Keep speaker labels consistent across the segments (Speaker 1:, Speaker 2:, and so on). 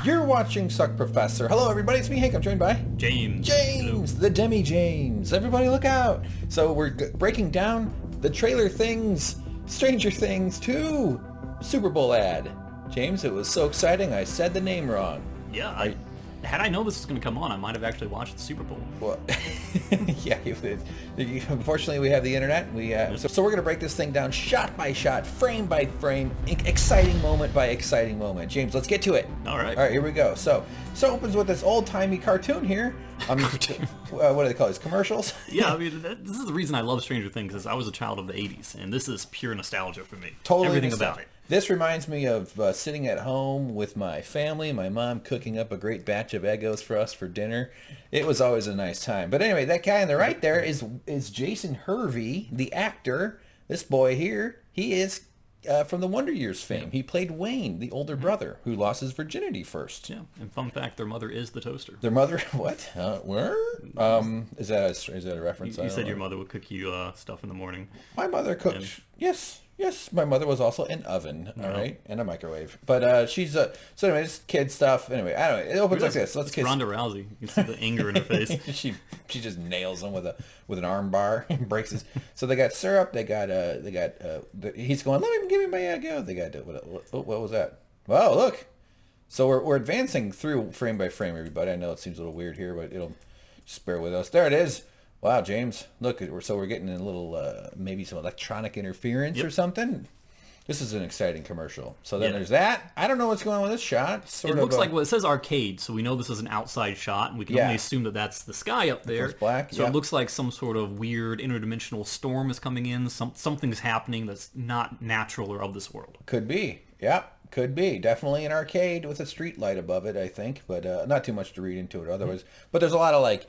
Speaker 1: You're watching Suck Professor. Hello, everybody. It's me, Hank. I'm joined by
Speaker 2: James.
Speaker 1: The Demi James. Everybody, look out! So we're breaking down the trailer things, Stranger Things 2 Super Bowl ad. James, it was so exciting. I said the name wrong.
Speaker 2: Yeah, had I known this was going to come on, I might have actually watched the Super Bowl.
Speaker 1: Well, yeah, unfortunately we have the internet. So we're going to break this thing down shot by shot, frame by frame, exciting moment by exciting moment. James, let's get to it.
Speaker 2: All right,
Speaker 1: here we go. So it opens with this old-timey cartoon here. What do they call these, commercials?
Speaker 2: Yeah, I mean, this is the reason I love Stranger Things, is I was a child of the 80s, and this is pure nostalgia for me.
Speaker 1: Totally
Speaker 2: everything
Speaker 1: nostalgia.
Speaker 2: about it.
Speaker 1: This reminds me of sitting at home with my family, my mom cooking up a great batch of Eggos for us for dinner. It was always a nice time. But anyway, that guy on the right there is Jason Hervey, the actor. This boy here, he is from the Wonder Years fame. He played Wayne, the older brother, who lost his virginity first.
Speaker 2: Yeah, and fun fact, their mother is the toaster.
Speaker 1: Their mother, what? Where? Is that a reference?
Speaker 2: You said your mother would cook you stuff in the morning.
Speaker 1: My mother cooked, Yes, my mother was also an oven, all right, and a microwave. But she's so anyway, it's kid stuff. Anyway, I don't know. It opens like this. Let's kiss.
Speaker 2: Ronda Rousey. You can see the anger in her face.
Speaker 1: she just nails him with an arm bar and breaks his. So they got syrup. He's going. Give me my Eggo. They got what was that? Wow, look. So we're advancing through frame by frame, everybody. I know it seems a little weird here, but it'll just bear with us. There it is. Wow, James, look, we're getting a little, maybe some electronic interference or something. This is an exciting commercial. So then there's that. I don't know what's going on with this shot.
Speaker 2: It looks like, well, it says arcade, so we know this is an outside shot, and we can only assume that that's the sky up there.
Speaker 1: It's black,
Speaker 2: so it looks like some sort of weird interdimensional storm is coming in. Something's happening that's not natural or of this world.
Speaker 1: Could be. Yep. Could be. Definitely an arcade with a street light above it, I think. But not too much to read into it otherwise. But there's a lot of, like,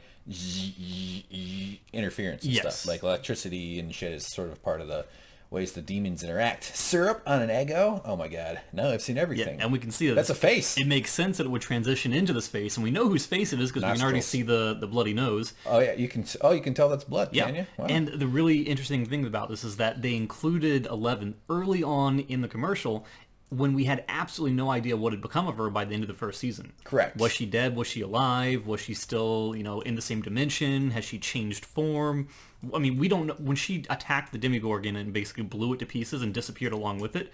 Speaker 1: interference and stuff. Like electricity and shit is sort of part of the ways the demons interact. Syrup on an Eggo? Oh my god. No, I've seen everything.
Speaker 2: Yeah, and we can see that
Speaker 1: that's a face.
Speaker 2: It makes sense that it would transition into this face, and we know whose face it is because we can already see the bloody nose.
Speaker 1: Oh yeah, you can tell that's blood, can you? Wow.
Speaker 2: And the really interesting thing about this is that they included 11 early on in the commercial, when we had absolutely no idea what had become of her by the end of the first season.
Speaker 1: Correct.
Speaker 2: Was she dead? Was she alive? Was she still, in the same dimension? Has she changed form? I mean, we don't know. When she attacked the Demogorgon and basically blew it to pieces and disappeared along with it,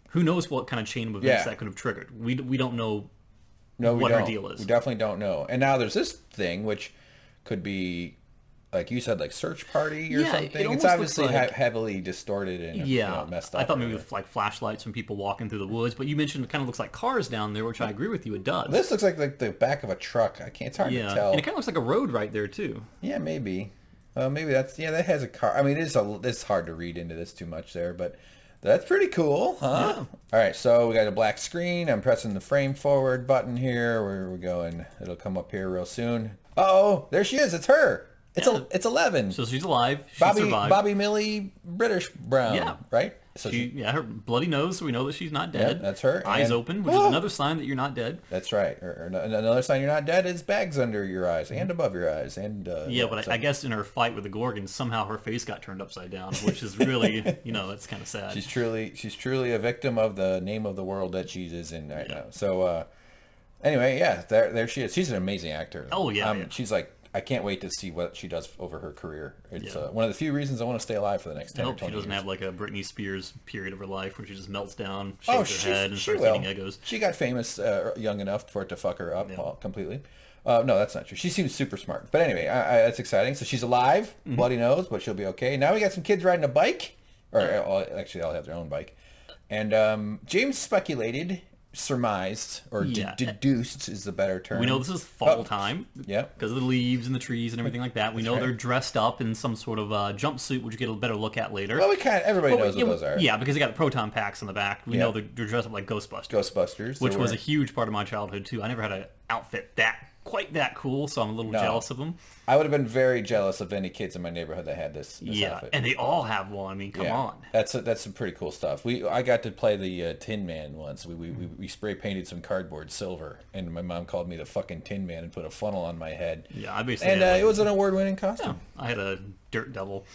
Speaker 2: who knows what kind of chain of events that could have triggered. We don't know what her deal is.
Speaker 1: We definitely don't know. And now there's this thing, which could be, like you said, like Search Party or something. It's obviously heavily distorted and messed up.
Speaker 2: I thought maybe with like flashlights from people walking through the woods, but you mentioned it kind of looks like cars down there, which I agree with you, it does.
Speaker 1: This looks like the back of a truck. It's hard to tell.
Speaker 2: And it kind of looks like a road right there too.
Speaker 1: Yeah, maybe. Maybe that has a car. I mean, it's hard to read into this too much there, but that's pretty cool, huh? Yeah. All right, so we got a black screen. I'm pressing the frame forward button here. Where we're going. It'll come up here real soon. Oh, there she is. It's her. It's 11.
Speaker 2: So she's alive. She survived.
Speaker 1: Bobby Millie British Brown. Yeah. Right? So
Speaker 2: her bloody nose, so we know that she's not dead.
Speaker 1: Yeah, that's her.
Speaker 2: Eyes open, which is another sign that you're not dead.
Speaker 1: That's right. Or another sign you're not dead is bags under your eyes and above your eyes. And
Speaker 2: but I guess in her fight with the Gorgon, somehow her face got turned upside down, which is really, that's kind of sad.
Speaker 1: She's truly a victim of the name of the world that she is in right now. So anyway, there she is. She's an amazing actor.
Speaker 2: Oh, yeah.
Speaker 1: She's like, I can't wait to see what she does over her career. It's one of the few reasons I want to stay alive for the next 10 or 20 years. I hope she doesn't
Speaker 2: have like a Britney Spears period of her life where she just melts down, shakes her head, and starts eating Eggos.
Speaker 1: She got famous young enough for it to fuck her up completely. No, that's not true. She seems super smart. But anyway, that's exciting. So she's alive, bloody nose, but she'll be okay. Now we got some kids riding a bike. Or actually, they'll have their own bike. And James surmised or deduced is the better term.
Speaker 2: We know this is fall time.
Speaker 1: Yeah.
Speaker 2: Because of the leaves and the trees and everything like that. We know they're dressed up in some sort of jumpsuit, which you get a better look at later.
Speaker 1: Well, everybody knows what those are.
Speaker 2: Yeah, because they got the proton packs on the back. We know they're dressed up like Ghostbusters.
Speaker 1: Ghostbusters.
Speaker 2: Which was a huge part of my childhood, too. I never had an outfit quite that cool, so I'm a little jealous of them.
Speaker 1: I would have been very jealous of any kids in my neighborhood that had this outfit.
Speaker 2: And they all have one. I mean, come on.
Speaker 1: That's some pretty cool stuff. I got to play the Tin Man once. We spray painted some cardboard silver, and my mom called me the fucking Tin Man and put a funnel on my head.
Speaker 2: Yeah, I basically.
Speaker 1: And it was an award-winning costume.
Speaker 2: Yeah, I had a Dirt Devil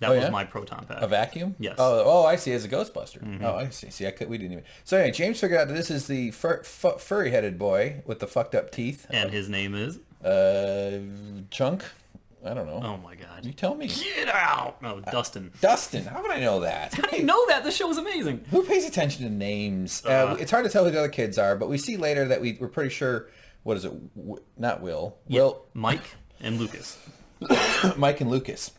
Speaker 2: That was my proton pack.
Speaker 1: A vacuum?
Speaker 2: Yes.
Speaker 1: Oh, I see. As a Ghostbuster. Oh, I see. See, we didn't even. So anyway, James figured out that this is the furry-headed boy with the fucked up teeth.
Speaker 2: And his name is?
Speaker 1: Chunk. I don't know.
Speaker 2: Oh my god.
Speaker 1: You tell me.
Speaker 2: Get out! No, Dustin.
Speaker 1: Dustin. How would I know that?
Speaker 2: How do you know that? This show is amazing.
Speaker 1: Who pays attention to names? It's hard to tell who the other kids are, but we see later that we're pretty sure. What is it? Not Will.
Speaker 2: Yeah, Mike and Lucas.
Speaker 1: Mike and Lucas.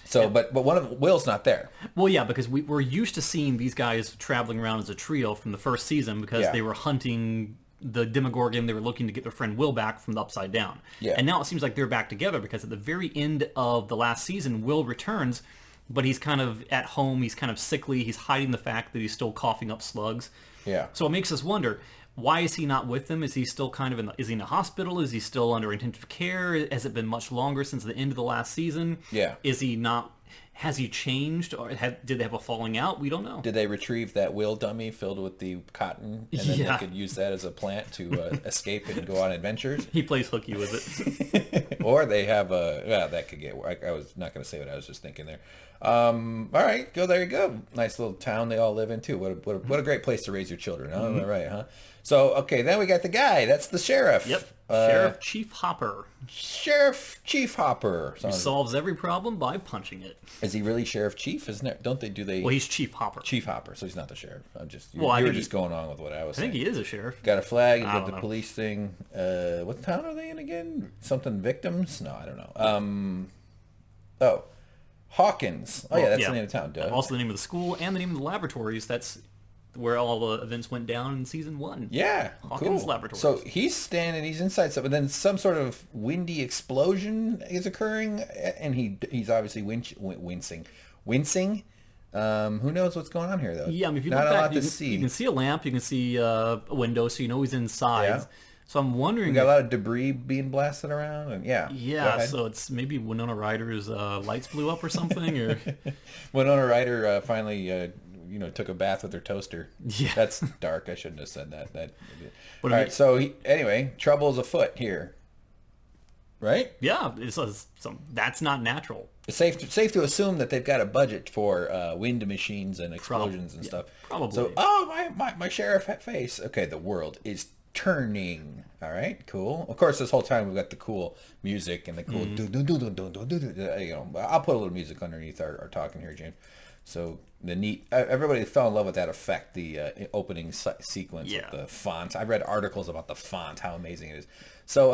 Speaker 1: So, but one of Will's not there.
Speaker 2: Well, yeah, because we're used to seeing these guys traveling around as a trio from the first season because they were hunting the Demogorgon. They were looking to get their friend Will back from the Upside Down.
Speaker 1: Yeah. And
Speaker 2: now it seems like they're back together because at the very end of the last season, Will returns, but he's kind of at home. He's kind of sickly. He's hiding the fact that he's still coughing up slugs.
Speaker 1: Yeah.
Speaker 2: So it makes us wonder, why is he not with them? Is he still kind of is he in a hospital? Is he still under intensive care? Has it been much longer since the end of the last season?
Speaker 1: Yeah.
Speaker 2: Is he not... Has he changed, or did they have a falling out? We don't know.
Speaker 1: Did they retrieve that Will dummy filled with the cotton, and then they could use that as a plant to escape and go on adventures?
Speaker 2: He plays hooky with it.
Speaker 1: Or they have a... Well, that could get... I was not going to say what I was just thinking there. All right, there you go. Nice little town they all live in, too. What a great place to raise your children. Oh, right, huh? So, okay, then we got the guy. That's the sheriff.
Speaker 2: Yep. Sheriff Chief Hopper.
Speaker 1: Sheriff Chief Hopper.
Speaker 2: Who solves every problem by punching it.
Speaker 1: Is he really Sheriff Chief? Isn't it? Don't they do they?
Speaker 2: Well, he's Chief Hopper.
Speaker 1: Chief Hopper, so he's not the sheriff. I'm just you
Speaker 2: were
Speaker 1: just going on with what I was saying.
Speaker 2: I think he is a sheriff.
Speaker 1: Got a flag. You got the police thing. What town are they in again? Something victims? No, I don't know. Hawkins. Oh, yeah, that's the name of the town. Duh.
Speaker 2: Also the name of the school and the name of the laboratories. That's where all the events went down in season 1.
Speaker 1: Yeah,
Speaker 2: Hawkins
Speaker 1: cool.
Speaker 2: Laboratories.
Speaker 1: So he's standing, he's inside something, then some sort of windy explosion is occurring, and he's obviously wincing. Who knows what's going on here, though?
Speaker 2: Yeah, I mean, if you
Speaker 1: Not
Speaker 2: look
Speaker 1: a
Speaker 2: back,
Speaker 1: lot to see.
Speaker 2: You can see a lamp, you can see a window, so you know he's inside.
Speaker 1: Yeah.
Speaker 2: So I'm wondering...
Speaker 1: We got a lot of debris being blasted around, and
Speaker 2: Yeah, so it's maybe Winona Ryder's lights blew up or something, or...
Speaker 1: Winona Ryder finally... took a bath with her toaster. Yeah. That's dark. I shouldn't have said that. All right, so anyway, trouble's afoot here. Right?
Speaker 2: Yeah, that's not natural.
Speaker 1: It's safe to assume that they've got a budget for wind machines and explosions and stuff.
Speaker 2: Probably.
Speaker 1: So, my sheriff face. Okay, the world is turning. All right, cool. Of course, this whole time we've got the cool music and the cool I'll put a little music underneath our talking here, James. So everybody fell in love with that effect, the opening sequence with the font. I read articles about the font, how amazing it is. So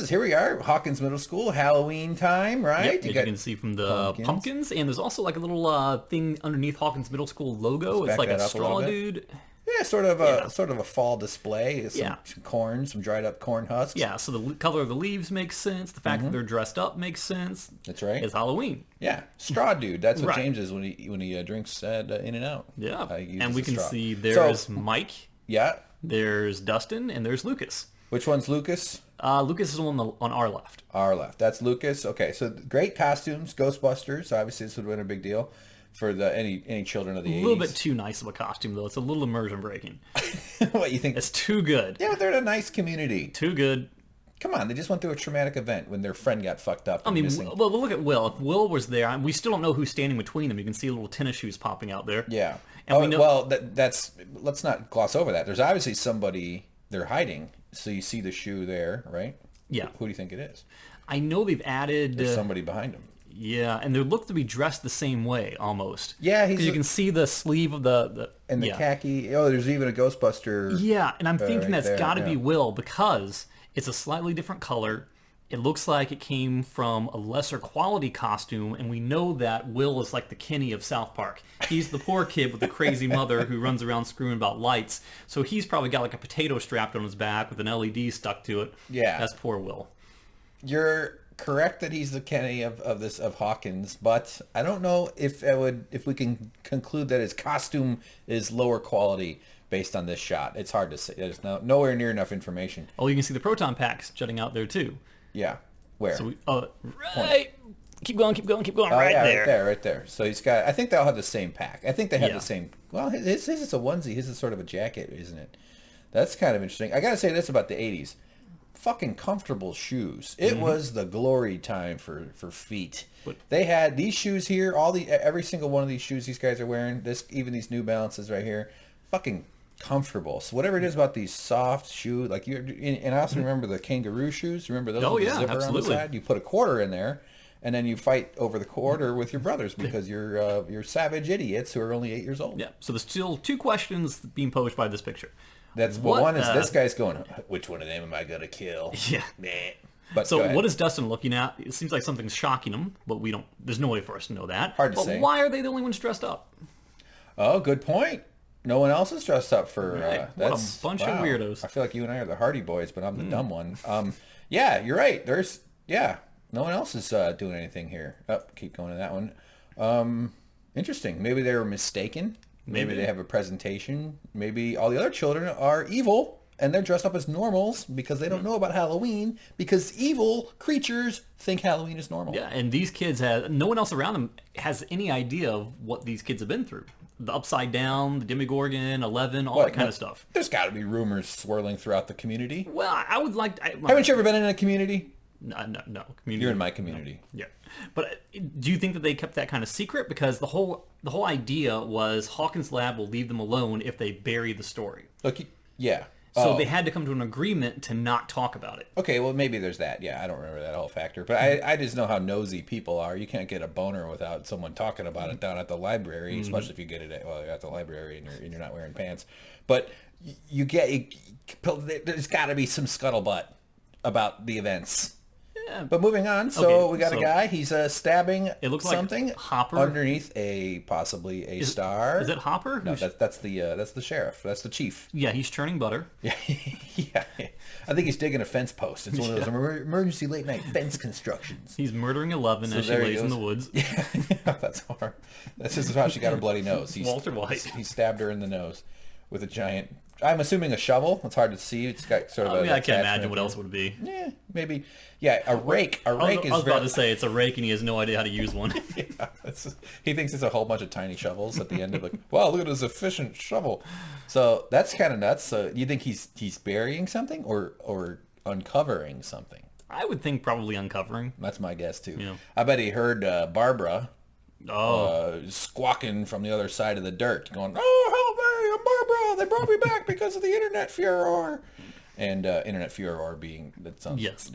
Speaker 1: here we are, Hawkins Middle School, Halloween time, right?
Speaker 2: Yep, you can see from the pumpkins, and there's also like a little thing underneath Hawkins Middle School logo. It's like a straw dude.
Speaker 1: Yeah, sort of a fall display. Some corn, some dried up corn husks.
Speaker 2: Yeah, so the color of the leaves makes sense. The fact that they're dressed up makes sense.
Speaker 1: That's right.
Speaker 2: It's Halloween.
Speaker 1: Yeah, straw dude. That's what James is when he drinks at In-N-Out.
Speaker 2: Yeah, and we can see there's Mike.
Speaker 1: Yeah.
Speaker 2: There's Dustin, and there's Lucas.
Speaker 1: Which one's Lucas?
Speaker 2: Lucas is on our left.
Speaker 1: Our left. That's Lucas. Okay, so great costumes, Ghostbusters. Obviously, this would have been a big deal for any children of the 80s.
Speaker 2: A little bit too nice of a costume, though. It's a little immersion breaking.
Speaker 1: What, you think?
Speaker 2: It's too good.
Speaker 1: Yeah, but they're in a nice community.
Speaker 2: Too good.
Speaker 1: Come on, they just went through a traumatic event when their friend got fucked up.
Speaker 2: Well, look at Will. If Will was there, we still don't know who's standing between them. You can see little tennis shoes popping out there.
Speaker 1: Yeah.
Speaker 2: And we know...
Speaker 1: Well, that's let's not gloss over that. There's obviously somebody they're hiding. So you see the shoe there, right?
Speaker 2: Yeah.
Speaker 1: Who do you think it is?
Speaker 2: I know they've added...
Speaker 1: There's somebody behind them.
Speaker 2: Yeah, and they look to be dressed the same way, almost.
Speaker 1: Yeah,
Speaker 2: because you can see the sleeve of the
Speaker 1: khaki. Oh, there's even a Ghostbuster.
Speaker 2: Yeah, and I'm thinking that's got to be Will because it's a slightly different color. It looks like it came from a lesser quality costume, and we know that Will is like the Kenny of South Park. He's the poor kid with the crazy mother who runs around screwing about lights. So he's probably got like a potato strapped on his back with an LED stuck to it.
Speaker 1: Yeah,
Speaker 2: that's poor Will.
Speaker 1: You're correct that he's the Kenny of Hawkins, but I don't know if we can conclude that his costume is lower quality based on this shot. It's hard to say. There's nowhere near enough information.
Speaker 2: Oh, you can see the proton packs jutting out there too.
Speaker 1: Yeah, where?
Speaker 2: So right. Keep going. Right
Speaker 1: there. So he's got. I think they all have the same pack. I think they have the same. Well, his is a onesie. His is sort of a jacket, isn't it? That's kind of interesting. I gotta say this about the '80s. fucking comfortable shoes. It was the glory time for feet.
Speaker 2: But
Speaker 1: they had these shoes here, every single one of these shoes these guys are wearing, even these New Balances right here, fucking comfortable. So whatever it is about these soft shoes, like and I also remember the kangaroo shoes. Remember those with the zipper
Speaker 2: absolutely.
Speaker 1: on the side? You put a quarter in there, and then you fight over the quarter with your brothers because you're savage idiots who are only 8 years old.
Speaker 2: Yeah. So there's still two questions being posed by this picture.
Speaker 1: That's one is this guy's going, which one of them am I gonna kill?
Speaker 2: Yeah.
Speaker 1: Nah. But
Speaker 2: so what is Dustin looking at? It seems like something's shocking him, but we don't. There's no way for us to know that.
Speaker 1: Hard to say.
Speaker 2: Why are they the only ones dressed up?
Speaker 1: Oh, good point. No one else is dressed up for.
Speaker 2: Right. What a bunch of weirdos.
Speaker 1: I feel like you and I are the Hardy Boys, but I'm the dumb one. Yeah, you're right. No one else is doing anything here. Keep going to that one. Interesting. Maybe they were mistaken. Maybe they have a presentation. Maybe all the other children are evil and they're dressed up as normals because they don't know about Halloween, because evil creatures think Halloween is normal.
Speaker 2: Yeah, and these kids no one else around them has any idea of what these kids have been through. The Upside Down, the Demogorgon, 11, all that kind of stuff.
Speaker 1: There's got to be rumors swirling throughout the community.
Speaker 2: Well, I would like...
Speaker 1: Haven't you ever been in a community?
Speaker 2: No. Community.
Speaker 1: You're in my community.
Speaker 2: No. Yeah. But do you think that they kept that kind of secret? Because the whole idea was Hawkins' lab will leave them alone if they bury the story.
Speaker 1: Look, yeah.
Speaker 2: So they had to come to an agreement to not talk about it.
Speaker 1: Okay, well, maybe there's that. Yeah, I don't remember that whole factor. But I just know how nosy people are. You can't get a boner without someone talking about it down at the library, especially if you get it at the library and you're not wearing pants. But there's got to be some scuttlebutt about the events. Yeah. But moving on, we got a guy. He's stabbing something
Speaker 2: like Hopper
Speaker 1: underneath possibly a star.
Speaker 2: Is it Hopper?
Speaker 1: No, that's the sheriff. That's the chief.
Speaker 2: Yeah, he's churning butter.
Speaker 1: Yeah, yeah. I think he's digging a fence post. It's one of those emergency late night fence constructions.
Speaker 2: He's murdering 11 as she lays in the woods.
Speaker 1: Yeah, that's hard. That's just how she got her bloody nose.
Speaker 2: Walter White.
Speaker 1: He stabbed her in the nose with a giant. I'm assuming a shovel. It's hard to see. It's got sort of.
Speaker 2: I can't imagine what else it would be.
Speaker 1: Yeah, maybe. Yeah, a rake. A rake is.
Speaker 2: I was about to say it's a rake, and he has no idea how to use one.
Speaker 1: Yeah, he thinks it's a whole bunch of tiny shovels at the end of it. Wow, look at his efficient shovel. So that's kind of nuts. So you think he's burying something or uncovering something?
Speaker 2: I would think probably uncovering.
Speaker 1: That's my guess too.
Speaker 2: Yeah.
Speaker 1: I bet he heard Barbara. Squawking from the other side of the dirt, going, "Oh, help me! I'm Barbara! They brought me back because of the internet furor." And internet furor being that sounds,
Speaker 2: yes,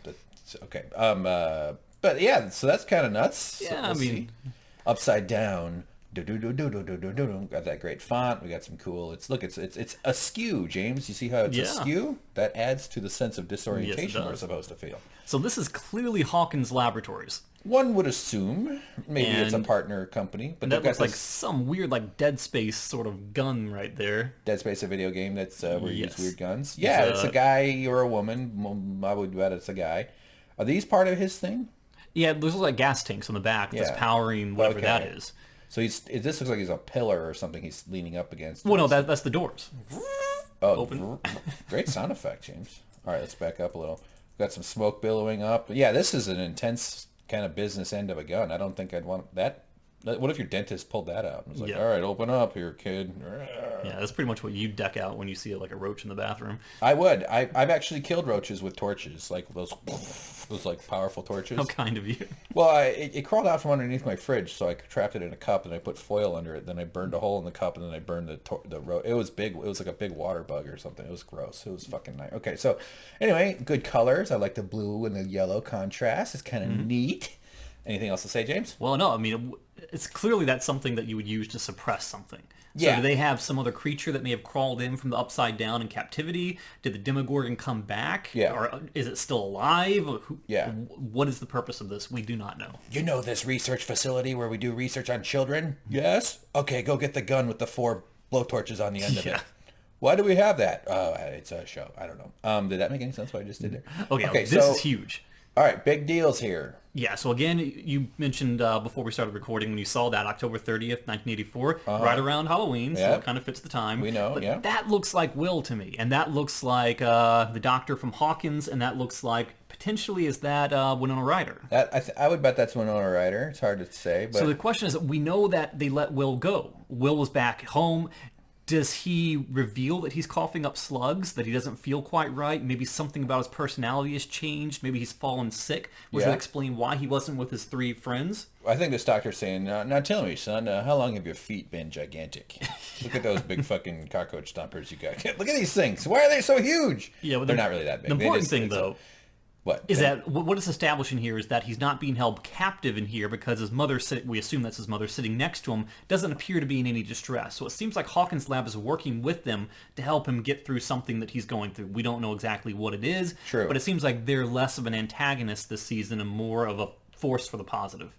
Speaker 1: that's okay. But yeah, so that's kind of nuts.
Speaker 2: Yeah,
Speaker 1: so Upside Down. Got that great font. We got some cool. It's askew, James. You see how it's askew? That adds to the sense of disorientation we're supposed to feel.
Speaker 2: So this is clearly Hawkins Laboratories.
Speaker 1: One would assume maybe it's a partner company, but
Speaker 2: that looks like some weird, like Dead Space sort of gun right there.
Speaker 1: Dead Space, a video game that's where you use weird guns. Yeah, it's a guy or a woman. I would bet it's a guy. Are these part of his thing?
Speaker 2: Yeah, those look like gas tanks on the back that's powering whatever that is.
Speaker 1: So this looks like he's a pillar or something he's leaning up against.
Speaker 2: Well, no, that's the doors.
Speaker 1: Open. Great sound effect, James. All right, let's back up a little. We've got some smoke billowing up. Yeah, this is an intense kind of business end of a gun. I don't think I'd want that. What if your dentist pulled that out and was like, all right, open up here, kid.
Speaker 2: Yeah, that's pretty much what you deck out when you see like a roach in the bathroom.
Speaker 1: I would. I've actually killed roaches with torches, like those like powerful torches.
Speaker 2: How kind of you.
Speaker 1: Well, it crawled out from underneath my fridge, so I trapped it in a cup and I put foil under it. Then I burned a hole in the cup and then I burned the roach. It was big. It was like a big water bug or something. It was gross. It was fucking nice. Okay, so anyway, good colors. I like the blue and the yellow contrast. It's kind of neat. Anything else to say, James?
Speaker 2: Well, no. I mean, it's clearly that's something that you would use to suppress something. So
Speaker 1: Yeah.
Speaker 2: do they have some other creature that may have crawled in from the Upside Down in captivity? Did the Demogorgon come back?
Speaker 1: Yeah.
Speaker 2: Or is it still alive?
Speaker 1: Yeah.
Speaker 2: What is the purpose of this? We do not know.
Speaker 1: You know this research facility where we do research on children? Yes. Okay, go get the gun with the 4 blowtorches on the end of it. Why do we have that? Oh, it's a show. I don't know. Did that make any sense what I just did there?
Speaker 2: Okay, this is huge.
Speaker 1: All right, big deals here.
Speaker 2: Yeah, so again, you mentioned before we started recording when you saw that October 30th, 1984, right around Halloween, so it kind of fits the time.
Speaker 1: We know,
Speaker 2: but that looks like Will to me, and that looks like the doctor from Hawkins, and that looks like potentially is that Winona Ryder.
Speaker 1: I would bet that's Winona Ryder. It's hard to say. But
Speaker 2: So the question is, we know that they let Will go. Will was back home. Does he reveal that he's coughing up slugs, that he doesn't feel quite right? Maybe something about his personality has changed. Maybe he's fallen sick, which would explain why he wasn't with his 3 friends.
Speaker 1: I think this doctor's saying, now tell me, son, how long have your feet been gigantic? Look at those big fucking cockroach stompers you got. Look at these things. Why are they so huge?
Speaker 2: Yeah, well,
Speaker 1: they're not really that big.
Speaker 2: The important thing, though,
Speaker 1: what
Speaker 2: it's establishing here is that he's not being held captive in here because his mother, we assume that's his mother, sitting next to him, doesn't appear to be in any distress. So it seems like Hawkins' lab is working with them to help him get through something that he's going through. We don't know exactly what it is,
Speaker 1: True.
Speaker 2: But it seems like they're less of an antagonist this season and more of a force for the positive.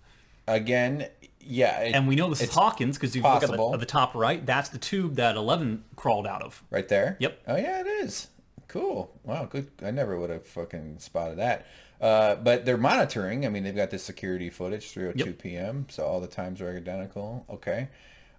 Speaker 1: Again, yeah.
Speaker 2: And we know this is Hawkins because you look at the top right, that's the tube that 11 crawled out of.
Speaker 1: Right there?
Speaker 2: Yep.
Speaker 1: Oh, yeah, it is. Cool. Wow, good. I never would have fucking spotted that. But they're monitoring. I mean, they've got the security footage, 3:02 p.m., so all the times are identical. Okay.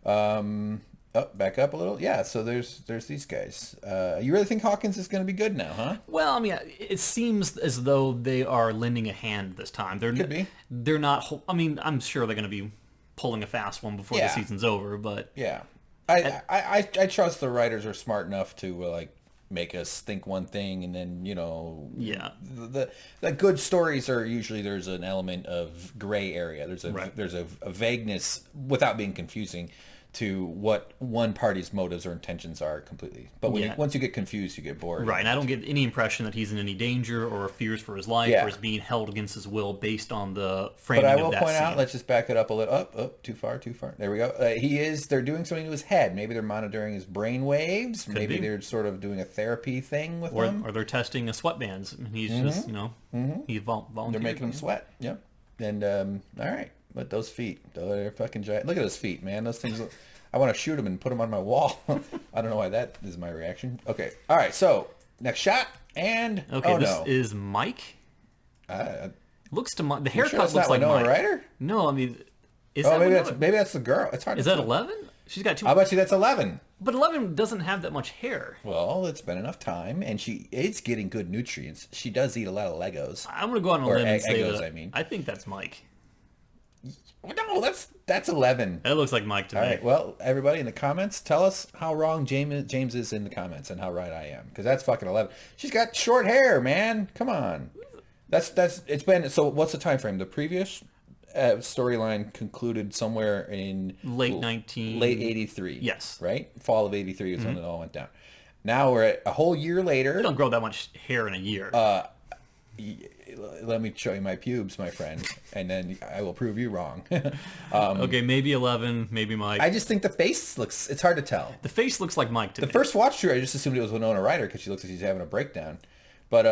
Speaker 1: Back up a little. Yeah, so there's these guys. You really think Hawkins is going to be good now, huh?
Speaker 2: Well, I mean, it seems as though they are lending a hand this time.
Speaker 1: Could be.
Speaker 2: They're not... I mean, I'm sure they're going to be pulling a fast one before the season's over, but...
Speaker 1: Yeah. I trust the writers are smart enough to, make us think one thing, and then the good stories are usually there's an element of gray area. There's a vagueness without being confusing to what one party's motives or intentions are completely. But once you get confused, you get bored.
Speaker 2: Right, and I don't get any impression that he's in any danger or fears for his life or is being held against his will based on the framing of that scene.
Speaker 1: But I will point out, let's just back it up a little. Up, too far. There we go. They're doing something to his head. Maybe they're monitoring his brain waves. Maybe they're sort of doing a therapy thing with him.
Speaker 2: Or they're testing a sweatbands. And he's just, he volunteered.
Speaker 1: They're making him sweat. Yep. And, all right. But those feet, they're fucking giant. Look at those feet, man. Those things, I want to shoot them and put them on my wall. I don't know why that is my reaction. Okay. All right. So, next shot. And,
Speaker 2: this is Mike. Looks to Mike. The haircut looks like
Speaker 1: Winona
Speaker 2: Mike.
Speaker 1: Ryder?
Speaker 2: No, I mean, is that
Speaker 1: maybe that's the girl. It's hard
Speaker 2: is
Speaker 1: to
Speaker 2: that 11? She's got 2.
Speaker 1: How about you? That's 11.
Speaker 2: But 11 doesn't have that much hair.
Speaker 1: Well, it's been enough time, and she is getting good nutrients. She does eat a lot of Legos.
Speaker 2: I'm going to go on a limb and say
Speaker 1: Eggos,
Speaker 2: that I think that's Mike.
Speaker 1: No, that's 11.
Speaker 2: That looks like Mike to me.
Speaker 1: All right, well, everybody in the comments, tell us how wrong James is in the comments and how right I am, because that's fucking 11. She's got short hair, man. Come on. It's been, so what's the time frame? The previous storyline concluded somewhere in
Speaker 2: late
Speaker 1: 83.
Speaker 2: Yes.
Speaker 1: Right? Fall of 83 is when it all went down. Now we're at a whole year later.
Speaker 2: You don't grow that much hair in a year.
Speaker 1: Let me show you my pubes, my friend, and then I will prove you wrong.
Speaker 2: Okay, maybe 11, maybe Mike.
Speaker 1: I just think the face it's hard to tell.
Speaker 2: The face looks like Mike to me.
Speaker 1: The first watch through, I just assumed it was Winona Ryder because she looks like she's having a breakdown. But,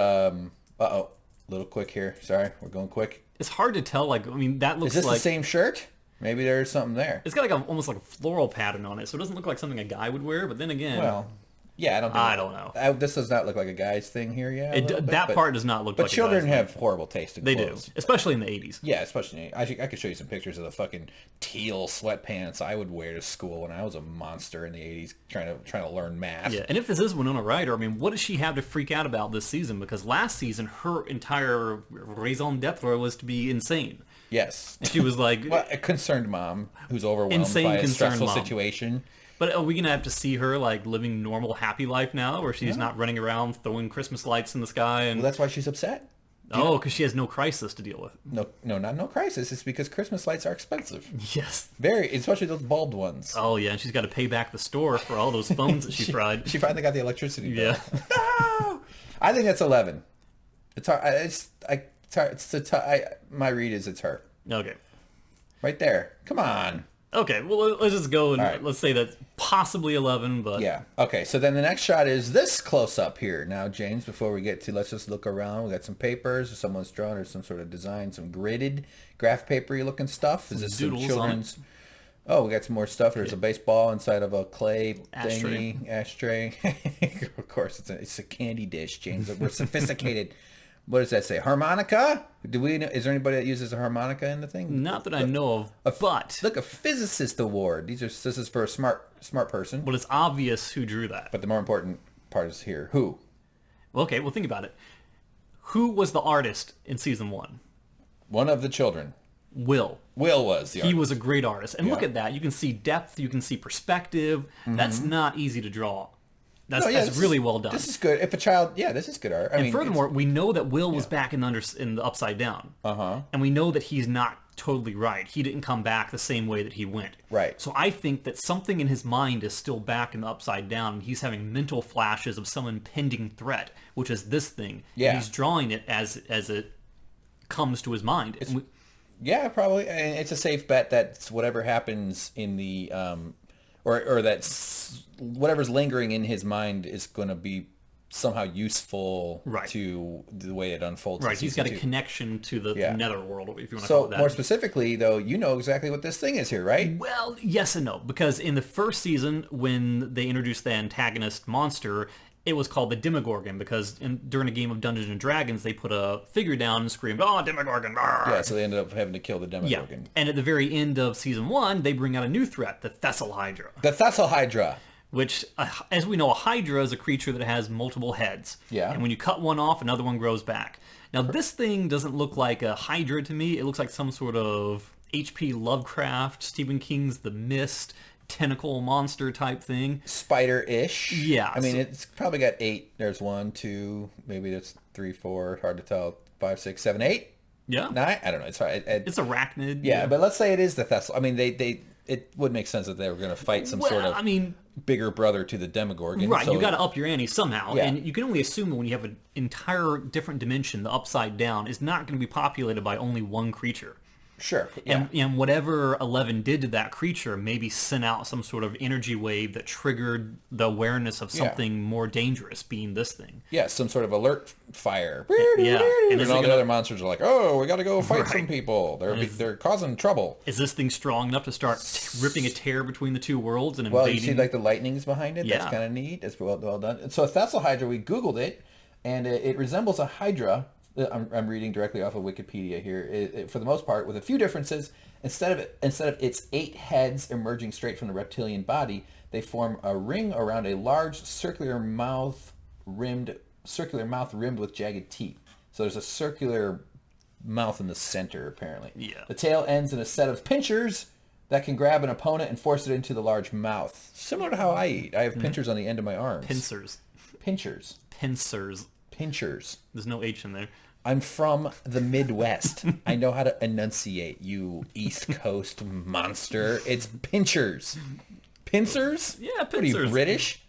Speaker 1: little quick here. Sorry, we're going quick.
Speaker 2: It's hard to tell. That looks like...
Speaker 1: Is this the same shirt? Maybe there's something there.
Speaker 2: It's got almost like a floral pattern on it, so it doesn't look like something a guy would wear, but then again...
Speaker 1: Well... Yeah, I don't know. This does not look like a guy's thing here,
Speaker 2: part does not look like a guy's thing. But
Speaker 1: children have horrible taste in clothes.
Speaker 2: They do, especially in the 80s.
Speaker 1: Yeah, especially. I could show you some pictures of the fucking teal sweatpants I would wear to school when I was a monster in the 80s trying to learn math.
Speaker 2: Yeah, and if this is Winona Ryder, what does she have to freak out about this season? Because last season, her entire raison d'etre was to be insane.
Speaker 1: Yes.
Speaker 2: And she was like...
Speaker 1: a concerned mom who's overwhelmed by a stressful situation.
Speaker 2: But are we going to have to see her living normal, happy life now, where she's not running around throwing Christmas lights in the sky? And
Speaker 1: that's why she's upset.
Speaker 2: Because she has no crisis to deal with.
Speaker 1: No, not no crisis. It's because Christmas lights are expensive.
Speaker 2: Yes.
Speaker 1: Very, especially those bulbed ones.
Speaker 2: Oh, yeah, and she's got to pay back the store for all those phones that she fried.
Speaker 1: She finally got the electricity bill.
Speaker 2: Yeah.
Speaker 1: No! I think that's 11. It's hard. My read is it's her.
Speaker 2: Okay.
Speaker 1: Right there. Come on.
Speaker 2: Okay, well, let's just go and let's say that's possibly 11, but...
Speaker 1: Yeah. Okay, so then the next shot is this close-up here. Now, James, before we get to, let's just look around. We got some papers, or someone's drawn, or some sort of design, some gridded graph papery looking stuff. Is this some children's... Oh, we got some more stuff. There's a baseball inside of a clay thingy, ashtray. Of course, it's a candy dish, James. We're sophisticated. What does that say? Harmonica? Do we know? Is there anybody that uses a harmonica in the thing?
Speaker 2: Not that I know of. But
Speaker 1: look, a physicist award. This is for a smart person.
Speaker 2: But it's obvious who drew that.
Speaker 1: But the more important part is here. Who?
Speaker 2: Well, okay, think about it. Who was the artist in season 1?
Speaker 1: One of the children.
Speaker 2: Will.
Speaker 1: Will was the
Speaker 2: He
Speaker 1: artist.
Speaker 2: was a great artist. And look at that. You can see depth. You can see perspective. That's not easy to draw. That's really well done.
Speaker 1: This is good. If a child, this is good art. I mean,
Speaker 2: furthermore, we know that Will was back in the Upside Down. And we know that he's not totally right. He didn't come back the same way that he went.
Speaker 1: Right.
Speaker 2: So I think that something in his mind is still back in the Upside Down. And he's having mental flashes of some impending threat, which is this thing.
Speaker 1: Yeah.
Speaker 2: And he's drawing it as it comes to his mind.
Speaker 1: Yeah, probably. And it's a safe bet that whatever happens in the, or that's whatever's lingering in his mind is going to be somehow useful to the way it unfolds.
Speaker 2: Right, he's got a connection to the netherworld, if you want to
Speaker 1: so
Speaker 2: call it that.
Speaker 1: More specifically, though, you know exactly what this thing is here, right?
Speaker 2: Well, yes and no, because in the first season, when they introduced the antagonist monster, it was called the Demogorgon, because during a game of Dungeons and Dragons, they put a figure down and screamed, "Oh, Demogorgon!" Argh!
Speaker 1: Yeah, so they ended up having to kill the Demogorgon.
Speaker 2: Yeah. And at the very end of season 1, they bring out a new threat, the Thessalhydra.
Speaker 1: The Thessalhydra.
Speaker 2: Which, as we know, a Hydra is a creature that has multiple heads.
Speaker 1: Yeah.
Speaker 2: And when you cut one off, another one grows back. Now, this thing doesn't look like a Hydra to me. It looks like some sort of H.P. Lovecraft, Stephen King's The Mist, tentacle monster type thing.
Speaker 1: Spider-ish.
Speaker 2: Yeah.
Speaker 1: I mean, it's probably got 8. There's 1, 2, maybe that's 3, 4. Hard to tell. 5, 6, 7, 8.
Speaker 2: Yeah.
Speaker 1: 9. I don't know. It's hard.
Speaker 2: It's arachnid.
Speaker 1: Yeah, but let's say it is the Thessal. I mean, it would make sense that they were going to fight some sort of bigger brother to the Demogorgon.
Speaker 2: Right,
Speaker 1: so
Speaker 2: you got to up your ante somehow.
Speaker 1: Yeah.
Speaker 2: And you can only assume that when you have an entire different dimension, the Upside Down is not going to be populated by only one creature.
Speaker 1: Sure. Yeah.
Speaker 2: And whatever 11 did to that creature maybe sent out some sort of energy wave that triggered the awareness of something more dangerous, being this thing.
Speaker 1: Yeah, some sort of alert fire.
Speaker 2: Yeah.
Speaker 1: And all the other monsters are like, oh, we got to go fight some people. They're causing trouble.
Speaker 2: Is this thing strong enough to start ripping a tear between the two worlds and
Speaker 1: Well,
Speaker 2: invading?
Speaker 1: you see like the lightnings behind it?
Speaker 2: Yeah.
Speaker 1: That's kind of neat. It's well done. And so a Thessalhydra, we Googled it, and it resembles a Hydra. I'm reading directly off of Wikipedia here. For the most part, with a few differences, instead of its 8 heads emerging straight from the reptilian body, they form a ring around a large circular mouth rimmed with jagged teeth. So there's a circular mouth in the center, apparently.
Speaker 2: Yeah.
Speaker 1: The tail ends in a set of pinchers that can grab an opponent and force it into the large mouth. Similar to how I eat. I have pinchers on the end of my arms.
Speaker 2: Pincers.
Speaker 1: Pinchers.
Speaker 2: Pincers.
Speaker 1: Pinchers.
Speaker 2: There's no H in there.
Speaker 1: I'm from the Midwest. I know how to enunciate, you East Coast monster. It's pinchers. Pincers?
Speaker 2: Yeah,
Speaker 1: What are
Speaker 2: pincers.
Speaker 1: you, British?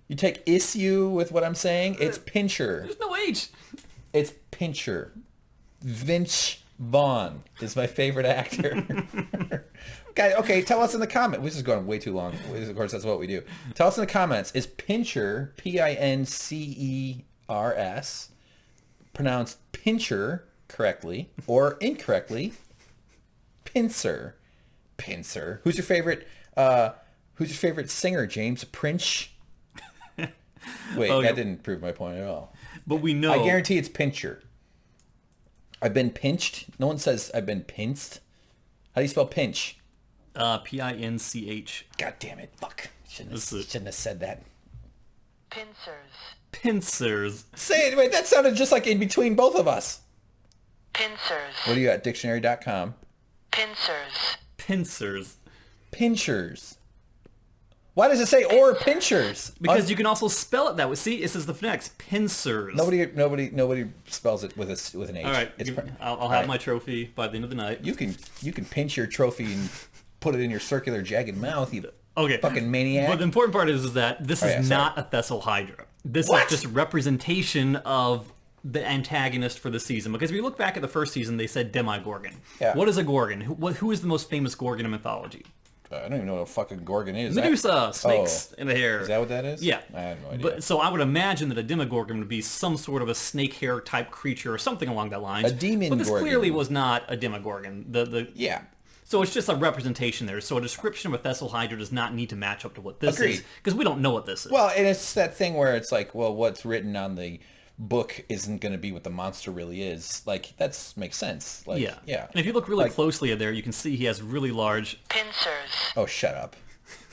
Speaker 1: You take issue with what I'm saying? It's pincher.
Speaker 2: There's no H.
Speaker 1: It's pincher. Vince Vaughn is my favorite actor. Okay, tell us in the comments. This is going way too long. Of course, that's what we do. Tell us in the comments. Is pincher, Pincers, pronounced pincher correctly or incorrectly? Pincer. Who's your favorite singer, James? Prince? Wait, that didn't prove my point at all.
Speaker 2: But we know.
Speaker 1: I guarantee it's pincher. I've been pinched. No one says I've been pinched. How do you spell pinch?
Speaker 2: Pinch.
Speaker 1: God damn it. Fuck. Shouldn't have said that.
Speaker 2: Pincers.
Speaker 1: Say it. Wait, that sounded just like in between both of us.
Speaker 3: Pincers.
Speaker 1: What do you got? Dictionary.com.
Speaker 3: Pincers.
Speaker 1: Pinchers. Why does it say or pinchers?
Speaker 2: Because you can also spell it that way. See, it says the phonetics. Pincers.
Speaker 1: Nobody spells it with an H.
Speaker 2: All right, I'll have my trophy by the end of the night.
Speaker 1: You can pinch your trophy and put it in your circular jagged mouth. You
Speaker 2: Okay.
Speaker 1: fucking maniac.
Speaker 2: But the important part is that this is not a Thessalhydra. This is just a representation of the antagonist for the season. Because if you look back at the first season, they said Demogorgon.
Speaker 1: Yeah.
Speaker 2: What is a Gorgon? Who is the most famous Gorgon in mythology?
Speaker 1: I don't even know what a fucking Gorgon is.
Speaker 2: Medusa, snakes in the hair.
Speaker 1: Is that what that is?
Speaker 2: Yeah.
Speaker 1: I have no idea.
Speaker 2: But so I would imagine that a Demogorgon would be some sort of a snake hair type creature or something along that line.
Speaker 1: A demon
Speaker 2: But this
Speaker 1: Gorgon.
Speaker 2: clearly was not a Demogorgon.
Speaker 1: Yeah.
Speaker 2: So it's just a representation there. So a description of a Thessalhydra does not need to match up to what this
Speaker 1: Agreed.
Speaker 2: is. Because we don't know what this is.
Speaker 1: Well, and it's that thing where it's like, well, what's written on the book isn't going to be what the monster really is. Like, that makes sense. Like,
Speaker 2: yeah.
Speaker 1: Yeah.
Speaker 2: And if you look really closely there, you can see he has really large...
Speaker 3: Pincers.
Speaker 1: Oh, shut up.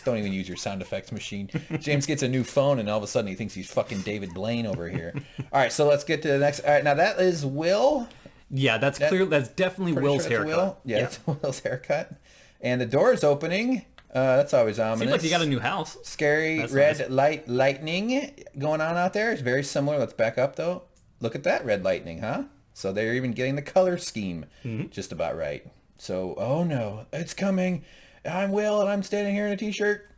Speaker 1: Don't even use your sound effects machine. James gets a new phone, and all of a sudden he thinks he's fucking David Blaine over here. All right, so let's get to the next. All right, now that is Will.
Speaker 2: Yeah, that's clear. That's definitely
Speaker 1: Pretty
Speaker 2: Will's
Speaker 1: sure that's
Speaker 2: haircut.
Speaker 1: Will. Yeah, it's Will's haircut. And the door is opening. That's always ominous.
Speaker 2: Seems like you got a new house.
Speaker 1: Scary
Speaker 2: That's
Speaker 1: red
Speaker 2: nice.
Speaker 1: lightning going on out there. It's very similar. Let's back up, though. Look at that red lightning, huh? So they're even getting the color scheme just about right. So, oh no, it's coming. I'm Will, and I'm standing here in a t-shirt.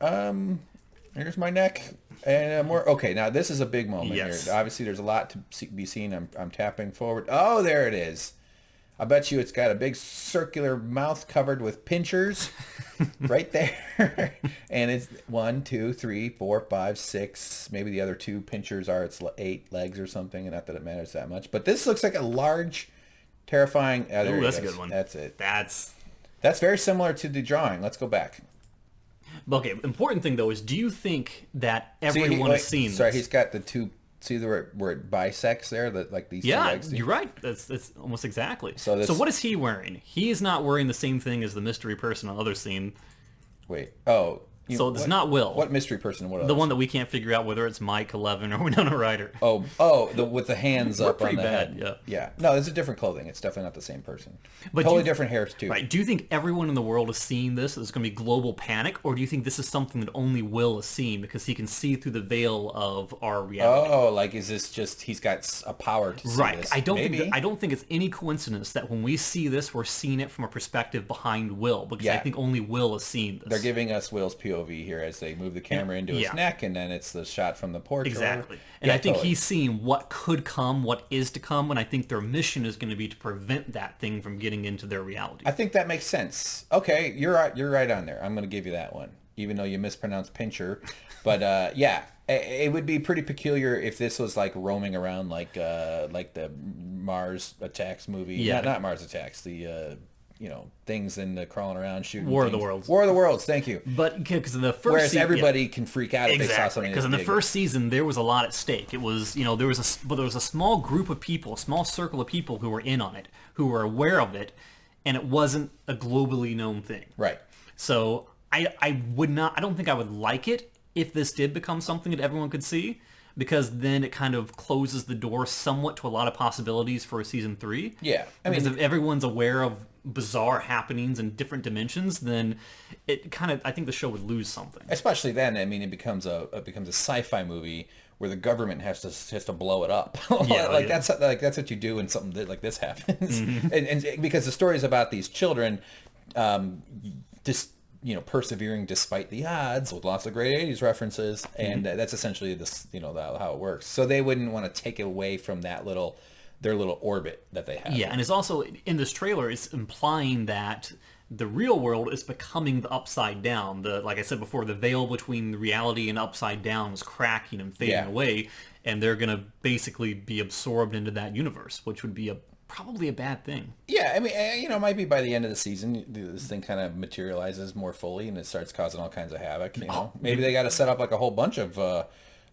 Speaker 1: Here's my neck. And more. Okay, now this is a big moment here. Obviously, there's a lot to be seen. I'm tapping forward. Oh, there it is. I bet you it's got a big circular mouth covered with pinchers right there. And it's 1, 2, 3, 4, 5, 6. Maybe the other 2 pinchers are its 8 legs or something. Not that it matters that much. But this looks like a large, terrifying...
Speaker 2: Oh, that's a good one.
Speaker 1: That's it.
Speaker 2: That's
Speaker 1: very similar to the drawing. Let's go back.
Speaker 2: Okay, important thing, though, is do you think that everyone has seen this?
Speaker 1: Sorry, he's got the 2... See where it bisects there, like these 2 legs?
Speaker 2: Yeah, you're right. That's almost exactly.
Speaker 1: So
Speaker 2: what is he wearing? He's not wearing the same thing as the mystery person on the other scene.
Speaker 1: Wait. Oh.
Speaker 2: So it's not Will.
Speaker 1: What mystery person? What else?
Speaker 2: The one that we can't figure out whether it's Mike 11 or Winona Ryder.
Speaker 1: With the hands up on the
Speaker 2: bad,
Speaker 1: head. Yeah. No, it's a different clothing. It's definitely not the same person.
Speaker 2: But
Speaker 1: totally different hairs too.
Speaker 2: Right. Do you think everyone in the world is seeing this? There's going to be global panic, or do you think this is something that only Will is seeing because he can see through the veil of our reality?
Speaker 1: Oh, like is this just he's got a power to see
Speaker 2: right.
Speaker 1: this?
Speaker 2: I don't think it's any coincidence that when we see this, we're seeing it from a perspective behind Will, because I think only Will is seeing this.
Speaker 1: They're giving us Will's POV here as they move the camera into his neck, and then it's the shot from the porch.
Speaker 2: Exactly. And I think he's seeing what could come, what is to come, and I think their mission is going to be to prevent that thing from getting into their reality.
Speaker 1: I think that makes sense. Okay, you're right on there. I'm going to give you that one, even though you mispronounced pincher. But yeah, it would be pretty peculiar if this was like roaming around like the Mars Attacks movie.
Speaker 2: Yeah.
Speaker 1: Not Mars Attacks. The things and crawling around shooting.
Speaker 2: War of the Worlds.
Speaker 1: War of the Worlds. Thank you.
Speaker 2: But because in the first
Speaker 1: whereas everybody can freak out if they saw something.
Speaker 2: Because in the first season there was a lot at stake. It was there was a small group of people, a small circle of people who were in on it, who were aware of it, and it wasn't a globally known thing.
Speaker 1: Right.
Speaker 2: So I don't think I would like it if this did become something that everyone could see, because then it kind of closes the door somewhat to a lot of possibilities for a season 3.
Speaker 1: Yeah.
Speaker 2: Because if everyone's aware of bizarre happenings in different dimensions, then it kind of, I think the show would lose something.
Speaker 1: Especially then, I mean, it becomes a sci-fi movie where the government has to blow it up. That's what you do when something like this happens. Mm-hmm. and because the story is about these children persevering despite the odds, with lots of great 80s references, and that's essentially this, how it works. So they wouldn't want to take away from their little orbit that they have.
Speaker 2: Yeah, and it's also, in this trailer, it's implying that the real world is becoming the upside down. Like I said before, the veil between the reality and upside down is cracking and fading away, and they're going to basically be absorbed into that universe, which would be probably a bad thing.
Speaker 1: Yeah, I mean, it might be by the end of the season, this thing kind of materializes more fully, and it starts causing all kinds of havoc. Maybe they got to set up like a whole bunch of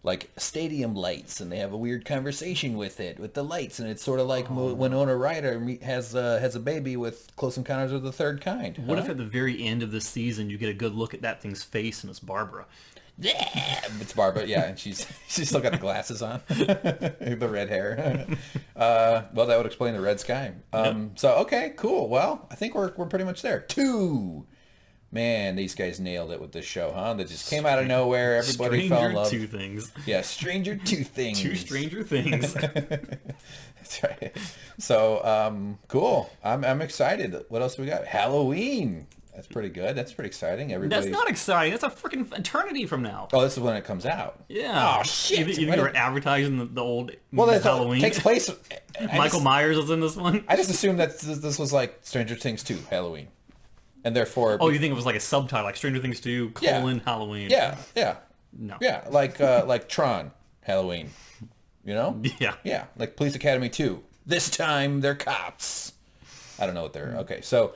Speaker 1: like stadium lights, and they have a weird conversation with the lights, and it's sort of like Winona Ryder has a baby with Close Encounters of the Third Kind.
Speaker 2: What if at the very end of this season you get a good look at that thing's face and it's Barbara?
Speaker 1: Yeah, it's Barbara. Yeah, and she's still got the glasses on, the red hair. Well, that would explain the red sky. So okay, cool. Well, I think we're pretty much there. 2. Man, these guys nailed it with this show, huh? That just came out of nowhere. Everybody fell in love.
Speaker 2: Stranger 2 Things.
Speaker 1: Yeah, Stranger 2 Things.
Speaker 2: 2 Stranger Things.
Speaker 1: That's right. So, cool. I'm excited. What else do we got? Halloween. That's pretty good. That's pretty exciting.
Speaker 2: That's not exciting. That's a freaking eternity from now.
Speaker 1: Oh, this is when it comes out.
Speaker 2: Yeah.
Speaker 1: Oh, shit.
Speaker 2: You think they were advertising the old
Speaker 1: It
Speaker 2: Halloween?
Speaker 1: takes place...
Speaker 2: Michael Myers is in this one?
Speaker 1: I just assumed that this was like Stranger Things 2, Halloween. And therefore...
Speaker 2: Oh, you think it was like a subtitle, like Stranger Things 2, Halloween.
Speaker 1: Yeah.
Speaker 2: No.
Speaker 1: Yeah, like Tron, Halloween. Yeah. Yeah, like Police Academy 2. This time they're cops. I don't know what they're... Okay, so,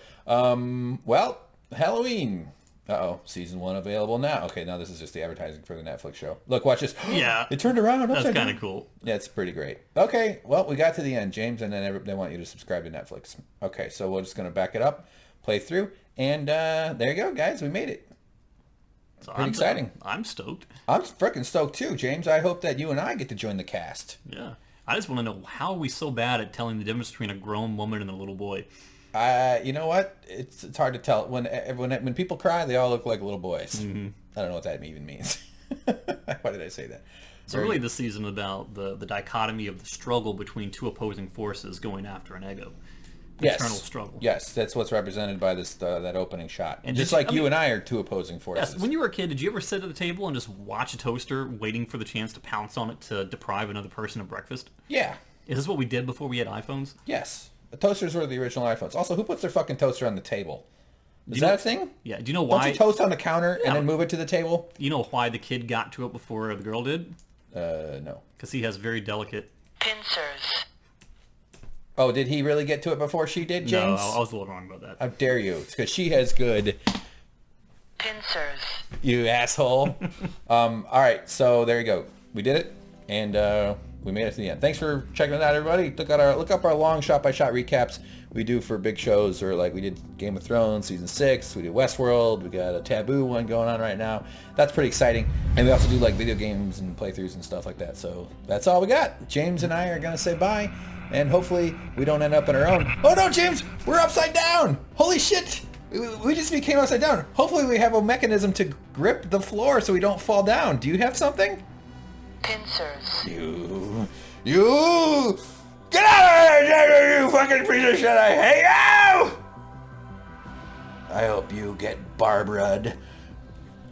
Speaker 1: Halloween. Uh-oh, season 1 available now. Okay, now this is just the advertising for the Netflix show. Look, watch this.
Speaker 2: Yeah.
Speaker 1: It turned around.
Speaker 2: That's kind of cool.
Speaker 1: Yeah, it's pretty great. Okay, well, we got to the end, James, and then they want you to subscribe to Netflix. Okay, so we're just going to back it up, play through, and there you go, guys. We made it.
Speaker 2: So
Speaker 1: pretty exciting.
Speaker 2: I'm stoked.
Speaker 1: I'm freaking stoked, too, James. I hope that you and I get to join the cast.
Speaker 2: Yeah. I just want to know, how are we so bad at telling the difference between a grown woman and a little boy?
Speaker 1: You know what? It's hard to tell. When people cry, they all look like little boys. Mm-hmm. I don't know what that even means. Why did I say that?
Speaker 2: So really this season about the dichotomy of the struggle between two opposing forces going after an ego. Eternal struggle.
Speaker 1: Yes, that's what's represented by this that opening shot. And just like you and I are two opposing forces.
Speaker 2: Yes, when you were a kid, did you ever sit at the table and just watch a toaster waiting for the chance to pounce on it to deprive another person of breakfast?
Speaker 1: Yeah.
Speaker 2: Is this what we did before we had iPhones?
Speaker 1: Yes. The toasters were the original iPhones. Also, who puts their fucking toaster on the table? Is that a thing?
Speaker 2: Yeah. Do you know why?
Speaker 1: Don't you toast on the counter and then move it to the table?
Speaker 2: You know why the kid got to it before the girl did?
Speaker 1: No.
Speaker 2: Because he has very delicate...
Speaker 3: Pincers.
Speaker 1: Oh, did he really get to it before she did, James?
Speaker 2: No, I was a little wrong about that.
Speaker 1: How dare you? It's because she has good...
Speaker 3: Pincers.
Speaker 1: You asshole. All right, so there you go. We did it, and we made it to the end. Thanks for checking it out, everybody. Look up our long shot-by-shot recaps we do for big shows, or like we did Game of Thrones Season 6, we did Westworld, we got a Taboo one going on right now. That's pretty exciting. And we also do like video games and playthroughs and stuff like that. So that's all we got. James and I are going to say bye, and hopefully we don't end up on our own. Oh no, James! We're upside down! Holy shit! We just became upside down. Hopefully we have a mechanism to grip the floor so we don't fall down. Do you have something?
Speaker 3: Pincers.
Speaker 1: You! Get out of here, you fucking piece of shit! I hate you! I hope you get Barbaraed.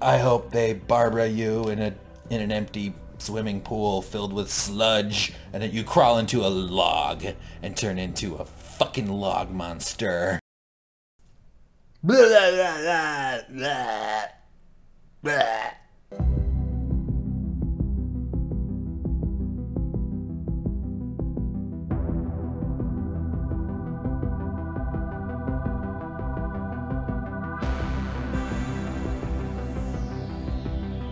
Speaker 1: I hope they Barbara you in an empty swimming pool filled with sludge, and that you crawl into a log and turn into a fucking log monster. Blah, blah, blah, blah, blah.